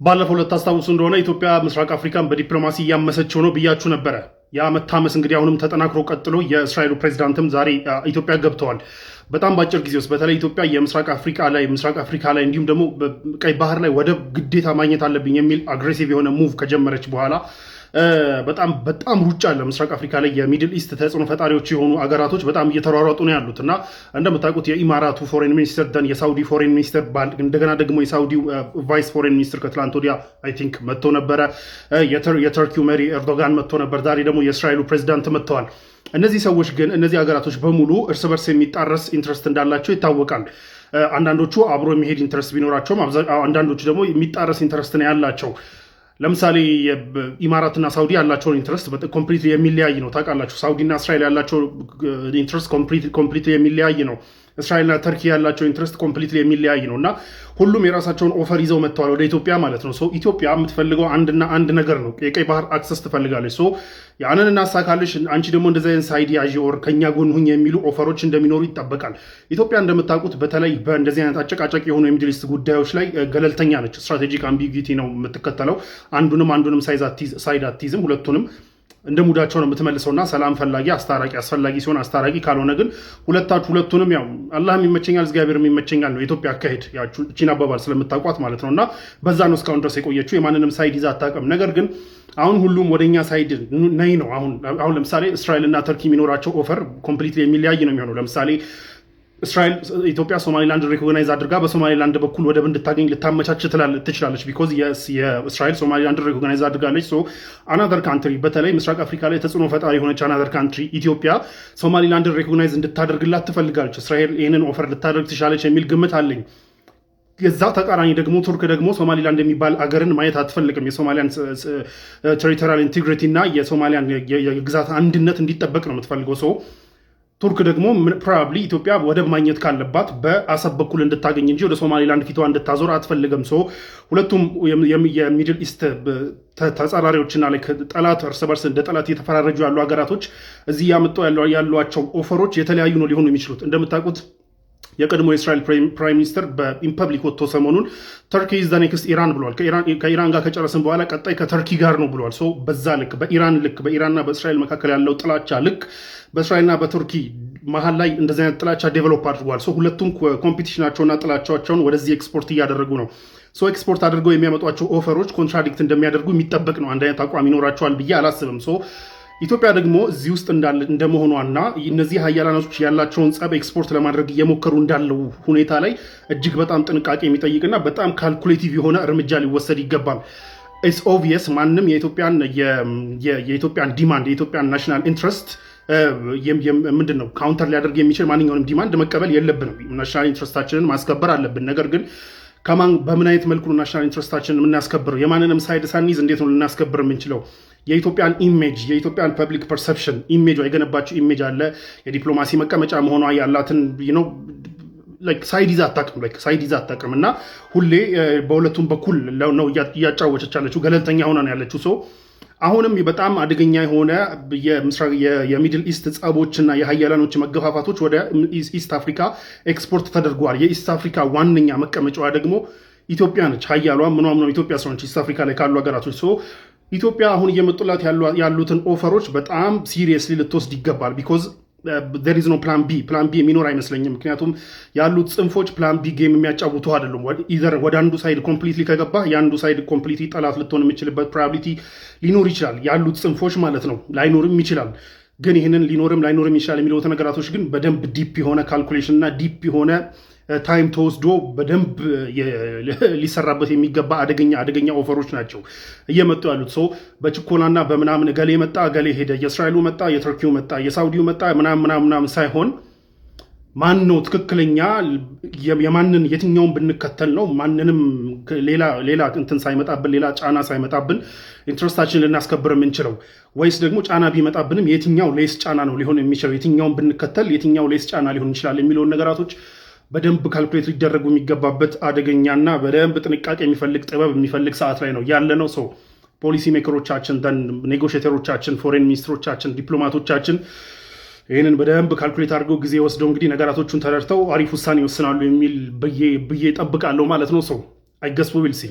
ባለፈው ለታስታውሱ እንደሆነ ኢትዮጵያ ምስራቅ አፍሪካን በዲፕሎማሲ እያመሰችው ነው ብያችሁ ነበረ። ያ መታመስ እንግዲህ አሁንም ተጠናክሮ ቀጥሎ የእስራኤሉ ፕሬዚዳንትም ዛሬ ኢትዮጵያ ገብተዋል። በጣም በአጭር ጊዜ ውስጥ በተለይ ኢትዮጵያ የምስራቅ አፍሪካ ላይ እንዲሁም ደግሞ ቀይ ባህር ላይ ወደብ ግዴታ ማግኘት አለብኝ የሚል አግሬሲቭ የሆነ ሙቭ ከጀመረች በኋላ በጣም ሩጫ አለ። ምስራቅ አፍሪካ ላይ የሚድል ኢስት ተጽዕኖ ፈጣሪዎች የሆኑ አገራቶች በጣም እየተሯሯጡ ነው ያሉት እና እንደምታውቁት የኢማራቱ ፎሬን ሚኒስትር ደን የሳውዲ ፎሬን ሚኒስትር እንደገና ደግሞ የሳውዲ ቫይስ ፎሬን ሚኒስትር ከትላንት ወዲያ አይ ቲንክ መጥቶ ነበረ። የተርኪው መሪ ኤርዶጋን መጥቶ ነበር። ዛሬ ደግሞ የእስራኤሉ ፕሬዚዳንት መጥተዋል። እነዚህ ሰዎች ግን እነዚህ ሀገራቶች በሙሉ እርስ በርስ የሚጣረስ ኢንትረስት እንዳላቸው ይታወቃል። አንዳንዶቹ አብሮ የሚሄድ ኢንትረስት ቢኖራቸውም አንዳንዶቹ ደግሞ የሚጣረስ ኢንትረስት ነው ያላቸው። ለምሳሌ ኢማራትና ሳውዲ ያላቸውን ኢንትረስት ኮምፕሊትሊ የሚለያይ ነው። ታውቃላችሁ፣ ሳውዲና እስራኤል ያላቸው ኢንትረስት ኮምፕሊትሊ የሚለያይ ነው። እስራኤልና ተርኪ ያላቸው ኢንትረስት ኮምፕሊትሊ የሚለያይ ነው እና ሁሉም የራሳቸውን ኦፈር ይዘው መጥተዋል ወደ ኢትዮጵያ ማለት ነው። ኢትዮጵያ የምትፈልገው አንድና አንድ ነገር ነው። የቀይ ባህር አክሰስ ትፈልጋለች። ያንን እናሳካለች። አንቺ ደግሞ እንደዚህ አይነት ሳይድ ያዥ ኦር ከኛ ጎን ሁኝ የሚሉ ኦፈሮች እንደሚኖሩ ይጠበቃል። ኢትዮጵያ እንደምታውቁት በተለይ በእንደዚህ አይነት አጨቃጨቅ የሆኑ የሚድል ኢስት ጉዳዮች ላይ ገለልተኛ ነች። ስትራቴጂክ አምቢጊቲ ነው የምትከተለው። አንዱንም ሳይድ አትይዝም። ሁለቱንም እንደ ሙዳቸው ነው የምትመልሰውና ሰላም ፈላጊ አስታራቂ አስፈላጊ ሲሆን አስታራቂ ካልሆነ ግን ሁለቱንም ያው አላህም ይመቸኛል እግዚአብሔርም ይመቸኛል ነው የኢትዮጵያ አካሄድ። ያቺን አባባል ስለምታውቋት ማለት ነውና በዛ ነው እስካሁን ድረስ የቆየችው። የማንንም ሳይድ ይዛ አታውቅም። ነገር ግን አሁን ሁሉም ወደኛ ሳይድ ነይ ነው። አሁን ለምሳሌ እስራኤልና ተርኪ የሚኖራቸው ኦፈር ኮምፕሊትሊ የሚለያይ ነው የሚሆነው። ለምሳሌ ኢትዮጵያ ሶማሊላንድ ሪኮግናይዝ አድርጋ በሶማሊላንድ በኩል ወደብ እንድታገኝ ልታመቻች ትችላለች። ቢኮዝ የእስራኤል ሶማሊላንድ ሪኮግናይዝ አድርጋለች። አናዘር ካንትሪ በተለይ ምስራቅ አፍሪካ ላይ ተጽዕኖ ፈጣሪ የሆነች አናዘር ካንትሪ ኢትዮጵያ ሶማሊላንድ ሪኮግናይዝ እንድታደርግላት ትፈልጋለች። እስራኤል ይህንን ኦፈር ልታደርግ ትችላለች የሚል ግምት አለኝ። የዛ ተቃራኒ ደግሞ ቱርክ ደግሞ ሶማሊላንድ የሚባል አገርን ማየት አትፈልግም። የሶማሊያን ቴሪቶሪያል ኢንቴግሪቲ እና የሶማሊያን የግዛት አንድነት እንዲጠበቅ ነው የምትፈልገው። ቱርክ ደግሞ ፕሮባብሊ ኢትዮጵያ ወደብ ማግኘት ካለባት በአሰብ በኩል እንድታገኝ እንጂ ወደ ሶማሊላንድ ፊቷ እንድታዞር አትፈልግም። ሁለቱም የሚድል ኢስት ተጻራሪዎችና ጠላት እርስ በርስ እንደ ጠላት እየተፈራረጁ ያሉ ሀገራቶች እዚህ ያመጡ ያሏቸው ኦፈሮች የተለያዩ ነው ሊሆኑ የሚችሉት። እንደምታውቁት የቀድሞ የእስራኤል ፕራይም ሚኒስትር በኢንፐብሊክ ወጥቶ ሰሞኑን ተርኪ ኢዝ ዘ ኔክስት ኢራን ብለዋል። ከኢራን ጋር ከጨረስን በኋላ ቀጣይ ከተርኪ ጋር ነው ብለዋል። በዛ ልክ በኢራንና በእስራኤል መካከል ያለው ጥላቻ ልክ በእስራኤልና በቱርኪ መሀል ላይ እንደዚህ አይነት ጥላቻ ዴቨሎፕ አድርጓል። ሁለቱም ኮምፒቲሽናቸውና ጥላቻቸውን ወደዚህ ኤክስፖርት እያደረጉ ነው። ኤክስፖርት አድርገው የሚያመጧቸው ኦፈሮች ኮንትራዲክት እንደሚያደርጉ የሚጠበቅ ነው። አንድ አይነት አቋም ይኖራቸዋል ብዬ አላስብም። ኢትዮጵያ ደግሞ እዚህ ውስጥ እንደመሆኗና እነዚህ ሀያላኖች ያላቸውን ጸብ ኤክስፖርት ለማድረግ እየሞከሩ እንዳለው ሁኔታ ላይ እጅግ በጣም ጥንቃቄ የሚጠይቅና በጣም ካልኩሌቲቭ የሆነ እርምጃ ሊወሰድ ይገባል። ኢትስ ኦብቪየስ ማንም የኢትዮጵያን ዲማንድ የኢትዮጵያን ናሽናል ኢንትረስት ምንድን ነው ካውንተር ሊያደርግ የሚችል ማንኛውንም ዲማንድ መቀበል የለብንም። ናሽናል ኢንትረስታችንን ማስከበር አለብን። ነገር ግን በምን አይነት መልኩ ነው ናሽናል ኢንትረስታችንን የምናስከብረው? የማንንም ሳይድ ሳንይዝ እንዴት ነው ልናስከብር የምንችለው? የኢትዮጵያን ኢሜጅ የኢትዮጵያን ፐብሊክ ፐርሰፕሽን ኢሜጅ የገነባቸው ኢሜጅ አለ። የዲፕሎማሲ መቀመጫ መሆኗ ያላትን ሳይድ ይዛ አታውቅም እና ሁሌ በሁለቱም በኩል ነው እያጫወቸች ያለችው። ገለልተኛ ሆና ነው ያለችው። አሁንም በጣም አደገኛ የሆነ የሚድል ኢስት ጸቦችና የሀያላኖች መገፋፋቶች ወደ ኢስት አፍሪካ ኤክስፖርት ተደርገዋል። የኢስት አፍሪካ ዋነኛ መቀመጫዋ ደግሞ ኢትዮጵያ ነች። ሀያሏ ምኗም ነው ኢትዮጵያ ስለሆነች ኢስት አፍሪካ ላይ ካሉ ሀገራቶች ኢትዮጵያ አሁን እየመጡላት ያሉትን ኦፈሮች በጣም ሲሪየስሊ ልትወስድ ይገባል። ቢኮዝ there is no plan B የሚኖር አይመስለኝም። ምክንያቱም ያሉት ጽንፎች ፕላን ቢ ጌም የሚያጫውቱ አይደሉም። ኢዘር ወደ አንዱ ሳይድ ኮምፕሊትሊ ከገባ የአንዱ ሳይድ ኮምፕሊትሊ ጠላት ልትሆን የምችልበት ፕሮባቢሊቲ ሊኖር ይችላል። ያሉት ጽንፎች ማለት ነው። ላይኖርም ይችላል። ግን ይህንን ሊኖርም ላይኖርም ይችላል የሚሉት ነገራቶች ግን በደንብ ዲፕ የሆነ ካልኩሌሽን እና ዲፕ የሆነ ታይም ተወስዶ በደንብ ሊሰራበት የሚገባ አደገኛ ኦፈሮች ናቸው እየመጡ ያሉት። በችኮላና በምናምን እገሌ መጣ እገሌ ሄደ፣ የእስራኤሉ መጣ የቱርኪው መጣ የሳውዲው መጣ ምናምን ሳይሆን ማን ነው ትክክለኛ የማንን የትኛውን ብንከተል ነው ማንንም ሌላ እንትን ሳይመጣብን ሌላ ጫና ሳይመጣብን ኢንትረስታችን ልናስከብር የምንችለው? ወይስ ደግሞ ጫና ቢመጣብንም የትኛው ሌስ ጫና ነው ሊሆን የሚችለው? የትኛውን ብንከተል የትኛው ሌስ ጫና ሊሆን ይችላል የሚለውን ነገራቶች በደንብ ካልኩሌት ሊደረጉ የሚገባበት አደገኛና በደንብ ጥንቃቄ የሚፈልግ ጥበብ የሚፈልግ ሰዓት ላይ ነው ያለ ነው። ፖሊሲ ሜከሮቻችን፣ ኔጎሽተሮቻችን፣ ፎሬን ሚኒስትሮቻችን፣ ዲፕሎማቶቻችን ይህንን በደንብ ካልኩሌት አድርገው ጊዜ ወስደው እንግዲህ ነገራቶቹን ተረድተው አሪፍ ውሳኔ ይወስናሉ የሚል ብዬ ጠብቃለሁ ማለት ነው። አይገስ ዊል ሲ